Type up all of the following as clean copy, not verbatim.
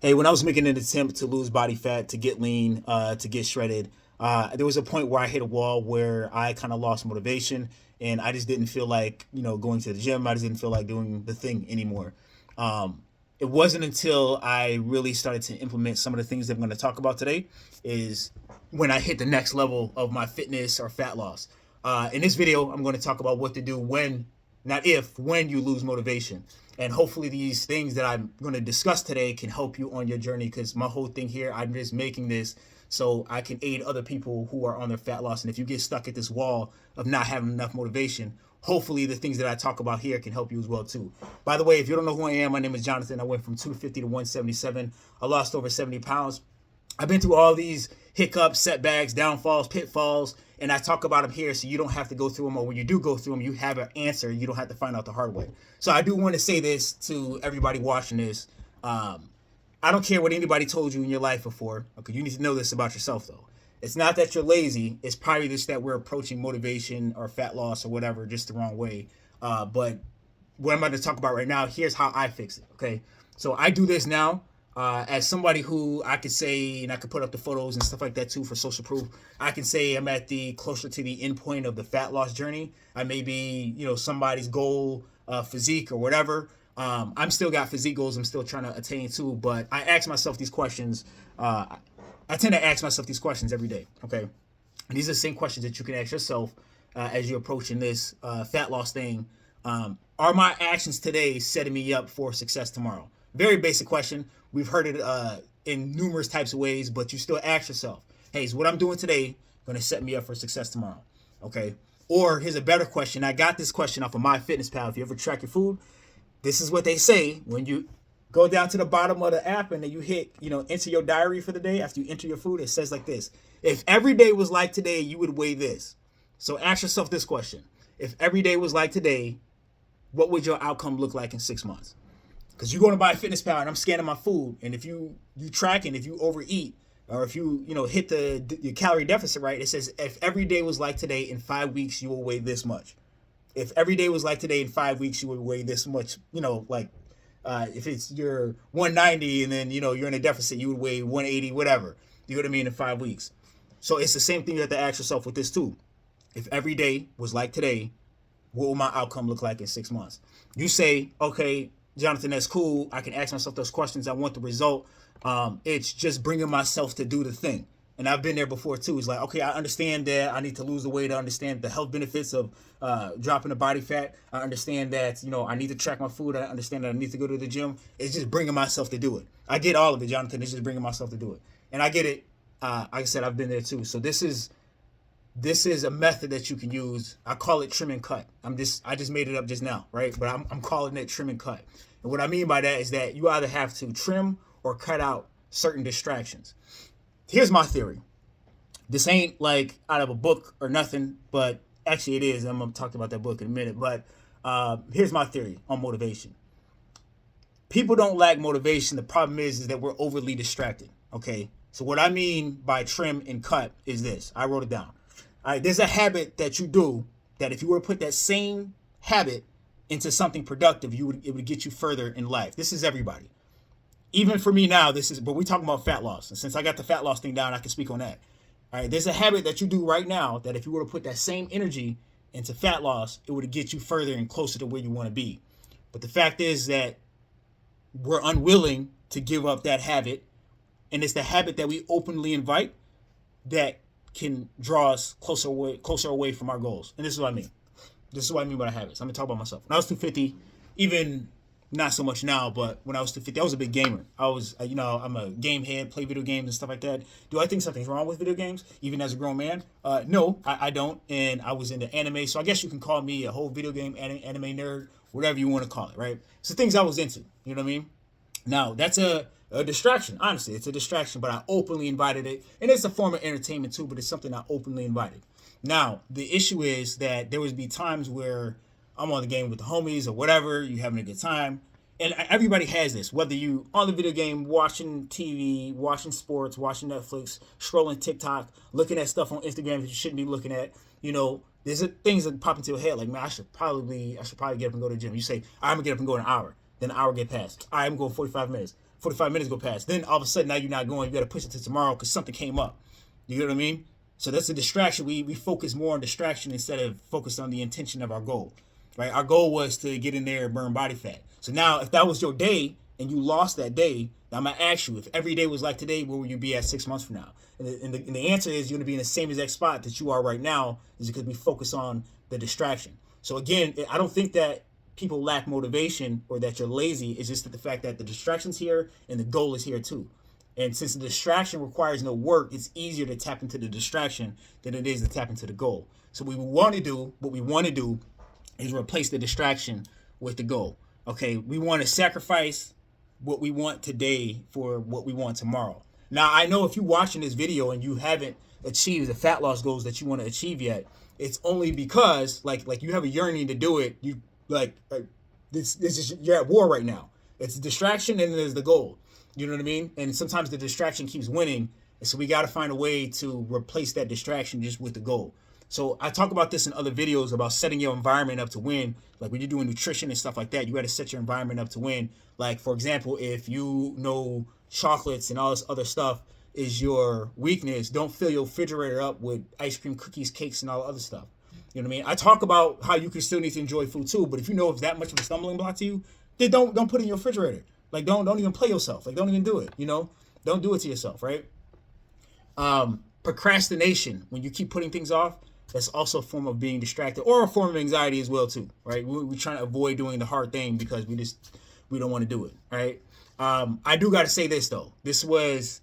Hey, when I was making an attempt to lose body fat, to get lean, to get shredded, there was a point where I hit a wall where I kind of lost motivation, and I just didn't feel like going to the gym. I just didn't feel like doing the thing anymore. Um, it wasn't until I really started to implement some of the things that I'm going to talk about today is when I hit the next level of my fitness or fat loss. In this video, I'm going to talk about what to do when, not if, when you lose motivation. And hopefully these things that I'm going to discuss today can help you on your journey, because my whole thing here, I'm just making this so I can aid other people who are on their fat loss. And if you get stuck at this wall of not having enough motivation, hopefully the things that I talk about here can help you as well too. By the way, if you don't know who I am, my name is Jonathan. I went from 250 to 177. I lost over 70 pounds. I've been through all these hiccups, setbacks, downfalls, pitfalls, and I talk about them here so you don't have to go through them, or when you do go through them, you have an answer. You don't have to find out the hard way. So I do want to say this to everybody watching this. I don't care what anybody told you in your life before. Okay, you need to know this about yourself, though. It's not that you're lazy. It's probably just that we're approaching motivation or fat loss or whatever just the wrong way. But what I'm about to talk about right now, here's how I fix it, okay? So I do this now as somebody who I could say, and I could put up the photos and stuff like that too for social proof. I can say I'm at the closer to the end point of the fat loss journey. I may be, somebody's goal physique or whatever. I'm still got physique goals I'm still trying to attain to, but I ask myself these questions. I tend to ask myself these questions every day, okay? And these are the same questions that you can ask yourself as you're approaching this fat loss thing. Are my actions today setting me up for success tomorrow? Very basic question. We've heard it in numerous types of ways, but you still ask yourself, hey, is what I'm doing today going to set me up for success tomorrow? Okay? Or here's a better question. I got this question off of MyFitnessPal. If you ever track your food, this is what they say when you go down to the bottom of the app and then you hit, enter your diary for the day. After you enter your food, it says like this: if every day was like today, you would weigh this. So ask yourself this question: if every day was like today, what would your outcome look like in 6 months? Because you're going to buy a fitness pal and I'm scanning my food, and if you track, and if you overeat, or if you hit your calorie deficit, right, it says if every day was like today, in 5 weeks you will weigh this much. If every day was like today, in 5 weeks you would weigh this much. If it's your 190 and then you're in a deficit, you would weigh 180, whatever. You know what I mean, in 5 weeks. So it's the same thing you have to ask yourself with this too. If every day was like today, what will my outcome look like in 6 months? You say, okay, Jonathan, that's cool. I can ask myself those questions. I want the result. It's just bringing myself to do the thing. And I've been there before too. It's like, okay, I understand that I need to lose the weight. I understand the health benefits of dropping the body fat. I understand that, I need to track my food. I understand that I need to go to the gym. It's just bringing myself to do it. I get all of it, Jonathan. It's just bringing myself to do it. And I get it. Like I said, I've been there too. So this is a method that you can use. I call it trim and cut. I just made it up just now, right? But I'm calling it trim and cut. And what I mean by that is that you either have to trim or cut out certain distractions. Here's my theory. This ain't like out of a book or nothing, but actually it is. I'm going to talk about that book in a minute. But here's my theory on motivation. People don't lack motivation. The problem is that we're overly distracted, okay? So what I mean by trim and cut is this. I wrote it down. All right, there's a habit that you do that if you were to put that same habit into something productive, it would get you further in life. This is everybody. Even for me now, but we're talking about fat loss. And since I got the fat loss thing down, I can speak on that. All right, there's a habit that you do right now that if you were to put that same energy into fat loss, it would get you further and closer to where you want to be. But the fact is that we're unwilling to give up that habit. And it's the habit that we openly invite that can draw us closer away from our goals. And this is what I mean. This is what I mean by habits. I'm going to talk about myself. When I was 250, even not so much now, but when I was 250, I was a big gamer. I'm a game head, play video games and stuff like that. Do I think something's wrong with video games, even as a grown man? No, I don't. And I was into anime, so I guess you can call me a whole video game anime nerd, whatever you want to call it, right? So things I was into, you know what I mean? Now, that's a distraction. Honestly, it's a distraction, but I openly invited it. And it's a form of entertainment too, but it's something I openly invited. Now, the issue is that there would be times where I'm on the game with the homies or whatever, you having a good time. And everybody has this, whether you on the video game, watching TV, watching sports, watching Netflix, scrolling TikTok, looking at stuff on Instagram that you shouldn't be looking at. There's things that pop into your head like, man, I should probably get up and go to the gym. You say, I'm gonna get up and go in an hour. Then an hour get passed. I'm going 45 minutes. 45 minutes go past. Then all of a sudden now you're not going. You got to push it to tomorrow because something came up. You know what I mean? So that's a distraction. We focus more on distraction instead of focus on the intention of our goal, right? Our goal was to get in there and burn body fat. So now if that was your day and you lost that day, now I'm going to ask you, if every day was like today, where would you be at 6 months from now? And the answer is you're going to be in the same exact spot that you are right now, is because we focus on the distraction. So again, I don't think that people lack motivation or that you're lazy. It's just that the fact that the distraction's here and the goal is here too. And since the distraction requires no work, it's easier to tap into the distraction than it is to tap into the goal. So what we want to do is replace the distraction with the goal. Okay, we want to sacrifice what we want today for what we want tomorrow. Now, I know if you're watching this video and you haven't achieved the fat loss goals that you want to achieve yet, it's only because like you have a yearning to do it. You this is, you're at war right now. It's a distraction and there's the goal. You know what I mean? And sometimes the distraction keeps winning. And so we got to find a way to replace that distraction just with the goal. So I talk about this in other videos about setting your environment up to win. Like when you're doing nutrition and stuff like that, you got to set your environment up to win. Like, for example, if you know chocolates and all this other stuff is your weakness, don't fill your refrigerator up with ice cream, cookies, cakes, and all the other stuff. You know what I mean? I talk about how you can still need to enjoy food too, but if you know it's that much of a stumbling block to you, then don't put it in your refrigerator. Like, don't even play yourself. Like, don't even do it, you know? Don't do it to yourself, right? Procrastination, when you keep putting things off, that's also a form of being distracted or a form of anxiety as well, too, right? We're trying to avoid doing the hard thing because we don't want to do it, right? I do got to say this, though. What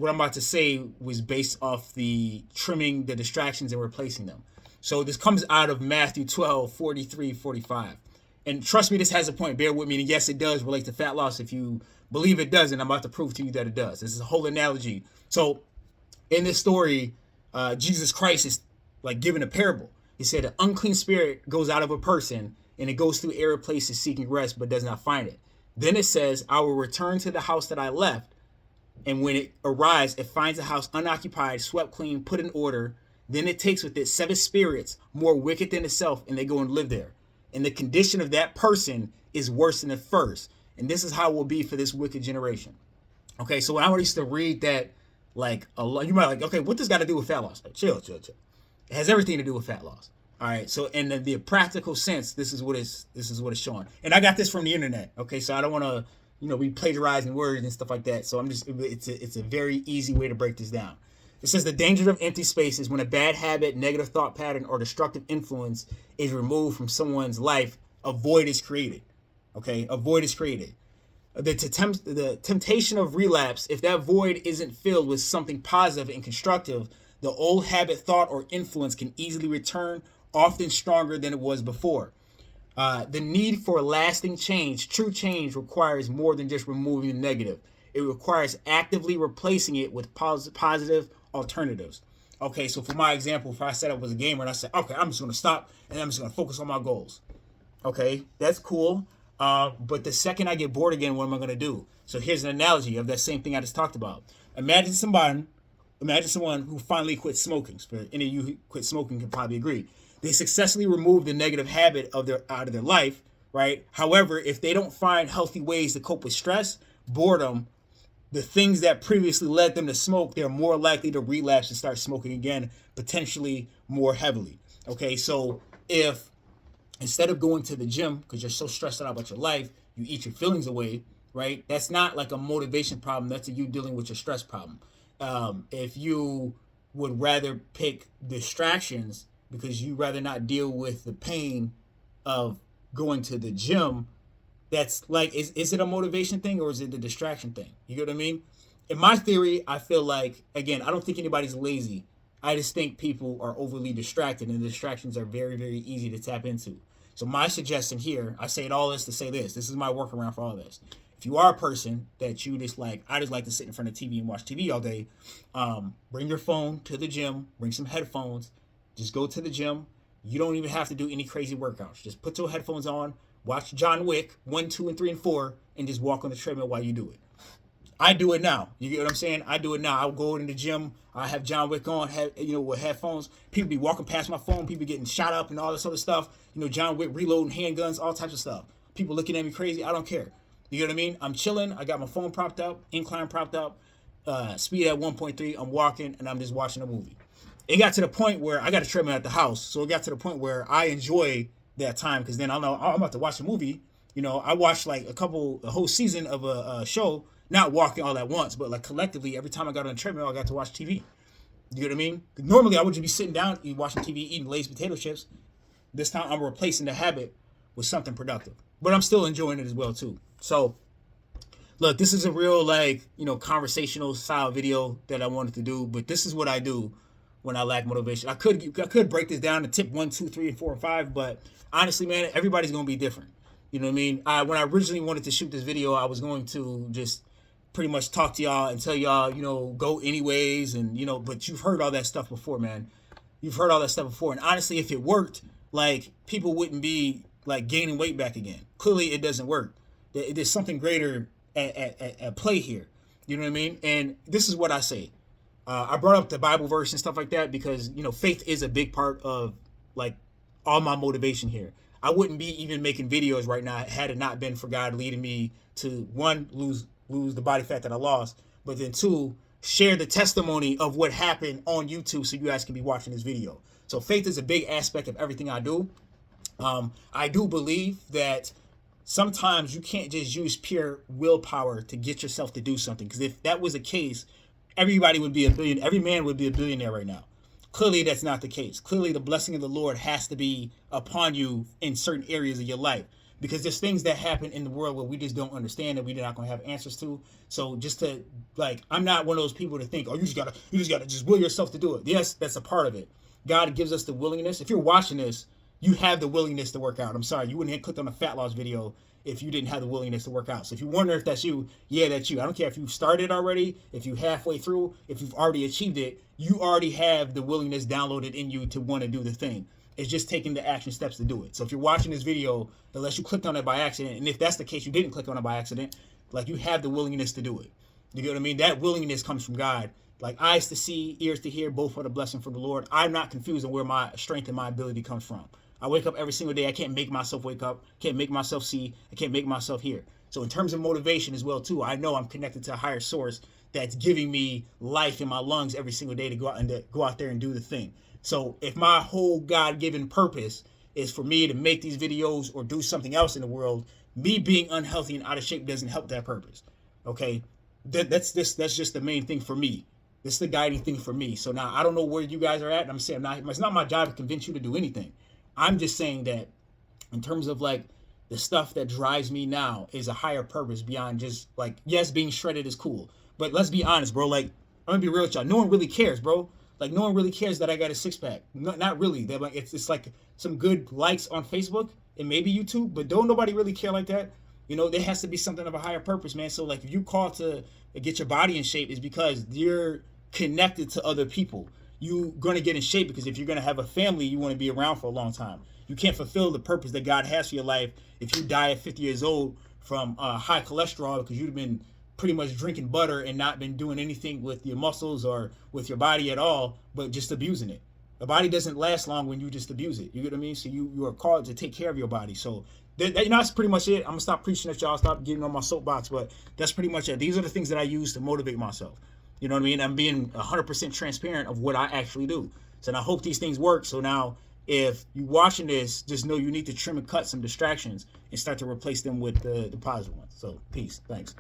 I'm about to say was based off the trimming the distractions and replacing them. So this comes out of Matthew 12, 43, 45. And trust me, this has a point. Bear with me. And yes, it does relate to fat loss. If you believe it doesn't, I'm about to prove to you that it does. This is a whole analogy. So in this story, Jesus Christ is like giving a parable. He said an unclean spirit goes out of a person and it goes through arid places seeking rest, but does not find it. Then it says, I will return to the house that I left. And when it arrives, it finds the house unoccupied, swept clean, put in order. Then it takes with it 7 spirits more wicked than itself, and they go and live there. And the condition of that person is worse than the first. And this is how it will be for this wicked generation. Okay, so when I used to read that, like, a lot, you might like, okay, what does got to do with fat loss? Like, chill. It has everything to do with fat loss. All right, so in the practical sense, this is what it's showing. And I got this from the internet. Okay, so I don't want to, be plagiarizing words and stuff like that. So it's a very easy way to break this down. It says the danger of empty space is when a bad habit, negative thought pattern, or destructive influence is removed from someone's life, a void is created. Okay, a void is created. The temptation of relapse, if that void isn't filled with something positive and constructive, the old habit, thought, or influence can easily return, often stronger than it was before. The need for lasting change, true change, requires more than just removing the negative. It requires actively replacing it with positive alternatives. Okay, so for my example, if I said I was a gamer and I said, okay, I'm just going to stop and I'm just going to focus on my goals. Okay, that's cool. But the second I get bored again, what am I going to do? So here's an analogy of that same thing I just talked about. Imagine someone who finally quit smoking. For any of you who quit smoking can probably agree. They successfully removed the negative habit out of their life, right? However, if they don't find healthy ways to cope with stress, boredom, the things that previously led them to smoke, they're more likely to relapse and start smoking again, potentially more heavily. Okay, so if instead of going to the gym because you're so stressed out about your life, you eat your feelings away, right? That's not like a motivation problem. That's you dealing with your stress problem. If you would rather pick distractions because you rather not deal with the pain of going to the gym, that's like, is it a motivation thing or is it a distraction thing? You get what I mean? In my theory, I feel like, again, I don't think anybody's lazy. I just think people are overly distracted, and the distractions are very, very easy to tap into. So my suggestion here, I say it all this to say this. This is my workaround for all this. If you are a person that you just like, I just like to sit in front of TV and watch TV all day, bring your phone to the gym, bring some headphones, just go to the gym. You don't even have to do any crazy workouts. Just put your headphones on, watch John Wick 1, 2, and 3, and 4, and just walk on the treadmill while you do it. I do it now. You get what I'm saying? I do it now. I'll go in the gym. I have John Wick on, with headphones. People be walking past my phone. People getting shot up and all this other stuff. John Wick reloading handguns, all types of stuff. people looking at me crazy. I don't care. You know what I mean? I'm chilling. I got my phone propped up, incline propped up, speed at 1.3. I'm walking and I'm just watching a movie. It got to the point where I got a treadmill at the house, so it got to the point where I enjoy that time because then I know I'm about to watch a movie. You know, I watched like a whole season of a show, not walking all at once, but like collectively, every time I got on a treadmill, I got to watch TV. You know what I mean? Normally, I would just be sitting down, watching TV, eating Lay's potato chips. This time, I'm replacing the habit with something productive, but I'm still enjoying it as well too. So, look, this is a real conversational style video that I wanted to do, but this is what I do when I lack motivation. I could break this down to tip 1, 2, 3, and 4, and 5, but honestly, man, everybody's gonna be different. You know what I mean? When I originally wanted to shoot this video, I was going to just pretty much talk to y'all and tell y'all, go anyways, and but you've heard all that stuff before, man. You've heard all that stuff before, and honestly, if it worked, like people wouldn't be like gaining weight back again. Clearly, it doesn't work. There's something greater at play here. You know what I mean? And this is what I say. I brought up the Bible verse and stuff like that because faith is a big part of like all my motivation here. I wouldn't be even making videos right now had it not been for God leading me to, one, lose the body fat that I lost, but then two, share the testimony of what happened on YouTube so you guys can be watching this video. So faith is a big aspect of everything I do. I do believe that sometimes you can't just use pure willpower to get yourself to do something, because if that was the case, everybody would be a billionaire. Every man would be a billionaire right now. Clearly, that's not the case. Clearly, the blessing of the Lord has to be upon you in certain areas of your life, because there's things that happen in the world where we just don't understand and we're not going to have answers to. So just to I'm not one of those people to think, oh, you just gotta just will yourself to do it. Yes, that's a part of it. God gives us the willingness. If you're watching this, you have the willingness to work out. I'm sorry, you wouldn't have clicked on a fat loss video if you didn't have the willingness to work out. So if you wonder if that's you, yeah, that's you. I don't care if you started already, if you halfway through, if you've already achieved it, you already have the willingness downloaded in you to want to do the thing. It's just taking the action steps to do it. So if you're watching this video, unless you clicked on it by accident, and if that's the case, you didn't click on it by accident, like, you have the willingness to do it. You get what I mean? That willingness comes from God. Like, eyes to see, ears to hear, both are the blessing from the Lord. I'm not confused on where my strength and my ability comes from. I wake up every single day. I can't make myself wake up. Can't make myself see. I can't make myself hear. So in terms of motivation as well, too, I know I'm connected to a higher source that's giving me life in my lungs every single day to go out there and do the thing. So if my whole God-given purpose is for me to make these videos or do something else in the world, me being unhealthy and out of shape doesn't help that purpose. Okay, that's just the main thing for me. This is the guiding thing for me. So now I don't know where you guys are at. I'm saying it's not my job to convince you to do anything. I'm just saying that in terms of like the stuff that drives me now is a higher purpose beyond just like, yes, being shredded is cool. But let's be honest, bro. Like, I'm gonna be real with y'all. No one really cares, bro. Like, no one really cares that I got a six pack. Not really. They're like, it's like some good likes on Facebook and maybe YouTube, but don't nobody really care like that. There has to be something of a higher purpose, man. So like, if you call to get your body in shape, is because you're connected to other people. You're going to get in shape because if you're going to have a family, you want to be around for a long time. You can't fulfill the purpose that God has for your life if you die at 50 years old from high cholesterol because you've been pretty much drinking butter and not been doing anything with your muscles or with your body at all, but just abusing it. The body doesn't last long when you just abuse it. You get what I mean? So you are called to take care of your body. So that's pretty much it. I'm going to stop preaching at y'all, stop getting on my soapbox, but that's pretty much it. These are the things that I use to motivate myself. You know what I mean? I'm being 100% transparent of what I actually do. So I hope these things work. So now if you're watching this, just know you need to trim and cut some distractions and start to replace them with the positive ones. So peace. Thanks.